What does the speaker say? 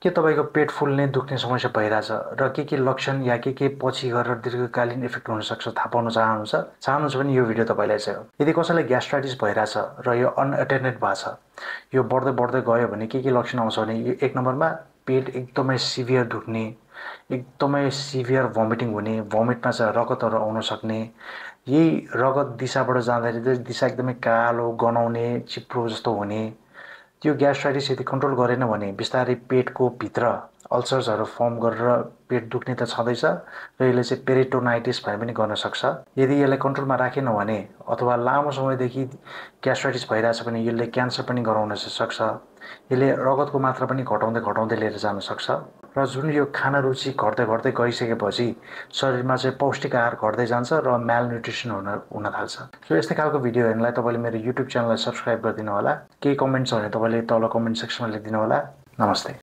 के तपाईँको पेट फुल्ने दुख्ने समस्या भइरहेछ र के लक्षण या के पछि गएर दीर्घकालीन इफेक्ट हुनसक्छ थाहा पाउन चाहनुहुन्छ भने यो भिडियो तपाईँलाई चाहिँ हो। यदि कसैलाई ग्यास्ट्राइटिस भइरहेछ र यो अनअटेन्डेड भएको छ, यो बढ्दै बढ्दै गयो भने के लक्षण आउँछ भने यो एक नम्बरमा पेट एकदमै सिभियर दुख्ने, एकदमै सिभियर भमिटिङ हुने, भमिटमा चाहिँ रगतहरू आउन सक्ने, यही रगत दिशाबाट जाँदाखेरि दिशा एकदमै कालो गनाउने चिप्रो जस्तो हुने। त्यो ग्यास्ट्राइटिस यदि कन्ट्रोल गरेन भने बिस्तारै पेटको भित्र अल्सर्सहरू फर्म गरेर पेट दुख्ने त छँदैछ र यसले चाहिँ पेरिटोनाइटिस भए पनि गर्न सक्छ। यदि यसलाई कन्ट्रोलमा राखेन भने अथवा लामो समयदेखि ग्यास्ट्राइटिस भइरहेछ भने यसले क्यान्सर पनि गराउन सक्छ। यसले रगतको मात्रा पनि घटाउँदै लिएर जान सक्छ र जुन यो खाना रुचि घट्दै गइसकेपछि शरीरमा चाहिँ पौष्टिक आहार घट्दै जान्छ र म्यालन्युट्रिसन हुन थाल्छ। सो यस्तै खालको भिडियो हेर्नलाई तपाईँले मेरो युट्युब च्यानललाई सब्स्क्राइब गरिदिनु होला। केही कमेन्ट्स छ भने तपाईँले तल कमेन्ट सेक्सनमा लेखिदिनु होला। नमस्ते।